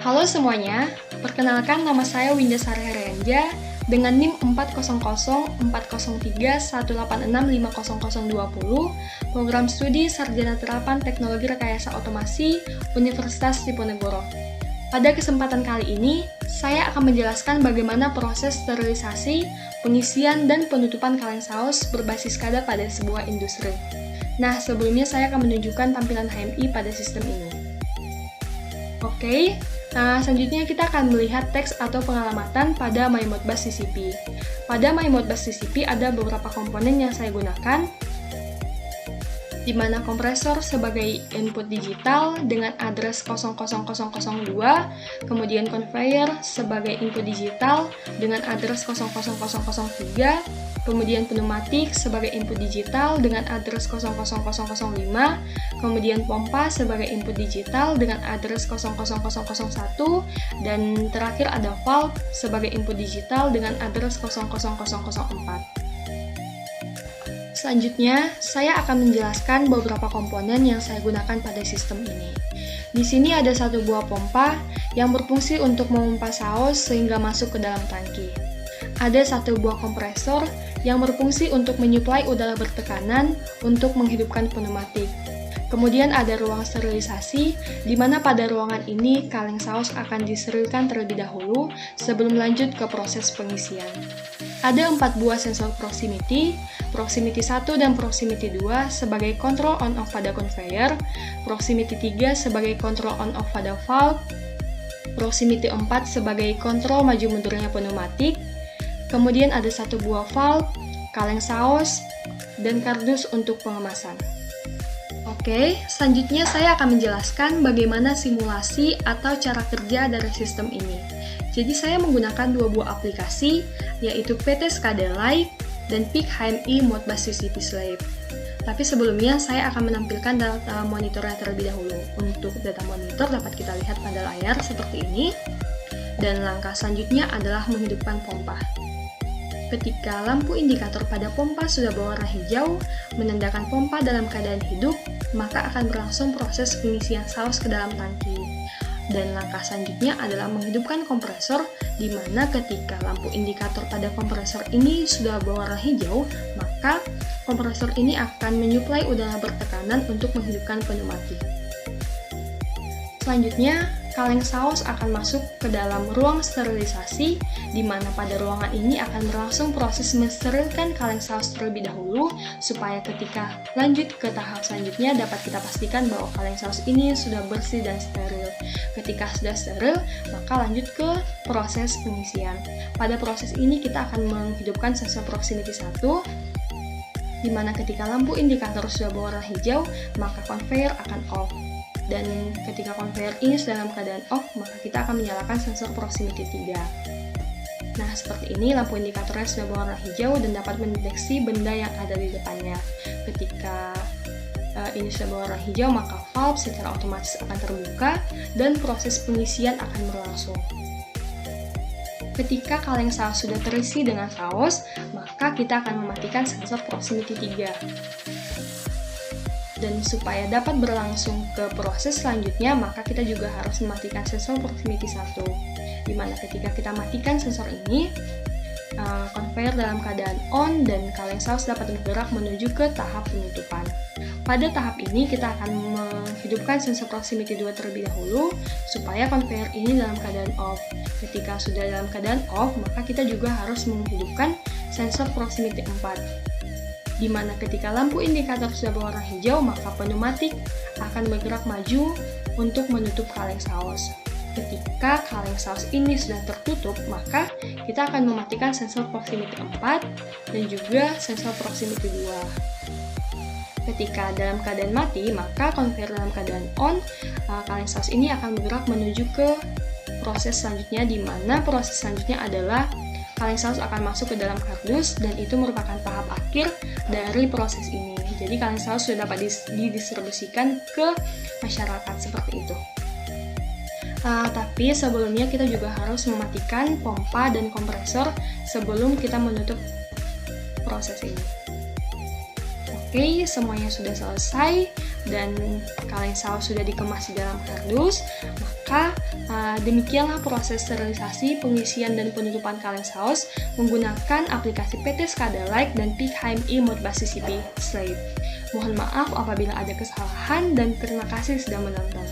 Halo semuanya, perkenalkan nama saya Winda Sari Herianja dengan NIM 4004041865020, program studi Sarjana Terapan Teknologi Rekayasa Otomasi Universitas Diponegoro. Pada kesempatan kali ini, saya akan menjelaskan bagaimana proses sterilisasi, pengisian, dan penutupan kaleng saus berbasis kadar pada sebuah industri. Nah, sebelumnya saya akan menunjukkan tampilan HMI pada sistem ini. Oke, selanjutnya kita akan melihat teks atau pengalamatan pada My Modbus TCP. Pada My Modbus TCP ada beberapa komponen yang saya gunakan, di mana kompresor sebagai input digital dengan address 00002, kemudian conveyor sebagai input digital dengan address 00003, kemudian pneumatik sebagai input digital dengan address 00005, kemudian pompa sebagai input digital dengan address 00001, dan terakhir ada valve sebagai input digital dengan address 00004. Selanjutnya, saya akan menjelaskan beberapa komponen yang saya gunakan pada sistem ini. Di sini ada satu buah pompa yang berfungsi untuk memompa saus sehingga masuk ke dalam tangki. Ada satu buah kompresor yang berfungsi untuk menyuplai udara bertekanan untuk menghidupkan pneumatik. Kemudian ada ruang sterilisasi, di mana pada ruangan ini kaleng saus akan disterilkan terlebih dahulu sebelum lanjut ke proses pengisian. Ada 4 buah sensor proximity 1 dan proximity 2 sebagai kontrol on-off pada conveyor, proximity 3 sebagai kontrol on-off pada valve, proximity 4 sebagai kontrol maju mundurnya pneumatik, kemudian ada satu buah valve, kaleng saus, dan kardus untuk pengemasan. Oke, selanjutnya saya akan menjelaskan bagaimana simulasi atau cara kerja dari sistem ini. Jadi saya menggunakan dua buah aplikasi, yaitu PT SCADA Live dan PIC HMI Modbus TCP Slave. Tapi sebelumnya saya akan menampilkan data monitornya terlebih dahulu. Untuk data monitor dapat kita lihat pada layar seperti ini. Dan langkah selanjutnya adalah menghidupkan pompa. Ketika lampu indikator pada pompa sudah berwarna hijau, menandakan pompa dalam keadaan hidup, maka akan berlangsung proses pengisian saus ke dalam tangki. Dan langkah selanjutnya adalah menghidupkan kompresor, di mana ketika lampu indikator pada kompresor ini sudah berwarna hijau, maka kompresor ini akan menyuplai udara bertekanan untuk menghidupkan pneumatik. Selanjutnya, kaleng saus akan masuk ke dalam ruang sterilisasi, di mana pada ruangan ini akan berlangsung proses mensterilkan kaleng saus terlebih dahulu, supaya ketika lanjut ke tahap selanjutnya dapat kita pastikan bahwa kaleng saus ini sudah bersih dan steril. Ketika sudah steril, maka lanjut ke proses pengisian. Pada proses ini kita akan menghidupkan sensor proximity 1, di mana ketika lampu indikator sudah berwarna hijau, maka conveyor akan off. Dan ketika conveyor ini sudah dalam keadaan off, maka kita akan menyalakan sensor proximity 3. Nah, seperti ini lampu indikatornya sudah berwarna hijau dan dapat mendeteksi benda yang ada di depannya. Ketika ini sudah berwarna hijau, maka valve secara otomatis akan terbuka dan proses pengisian akan berlangsung. Ketika kaleng saus sudah terisi dengan saus, maka kita akan mematikan sensor proximity 3. Dan supaya dapat berlangsung ke proses selanjutnya, maka kita juga harus mematikan sensor proximity 1. Di mana ketika kita matikan sensor ini, conveyor dalam keadaan on dan kaleng saus dapat bergerak menuju ke tahap penutupan. Pada tahap ini kita akan menghidupkan sensor proximity 2 terlebih dahulu supaya conveyor ini dalam keadaan off. Ketika sudah dalam keadaan off, maka kita juga harus menghidupkan sensor proximity 4. Di mana ketika lampu indikator sudah berwarna hijau, maka pneumatik akan bergerak maju untuk menutup kaleng saus. Ketika kaleng saus ini sudah tertutup, maka kita akan mematikan sensor proximity 4 dan juga sensor proximity 2. Ketika dalam keadaan mati, maka conveyor dalam keadaan on, kaleng saus ini akan bergerak menuju ke proses selanjutnya, di mana proses selanjutnya adalah kaleng saus akan masuk ke dalam kardus dan itu merupakan tahap akhir dari proses ini. Jadi kaleng saus sudah dapat didistribusikan ke masyarakat seperti itu. Tapi sebelumnya kita juga harus mematikan pompa dan kompresor sebelum kita menutup proses ini. Oke, semuanya sudah selesai. dan kaleng saus sudah dikemas di dalam kardus, maka demikianlah proses sterilisasi, pengisian, dan penutupan kaleng saus menggunakan aplikasi PT Skadalike dan PIK HMI berbasis CP Slate. Mohon maaf apabila ada kesalahan dan terima kasih sudah menonton.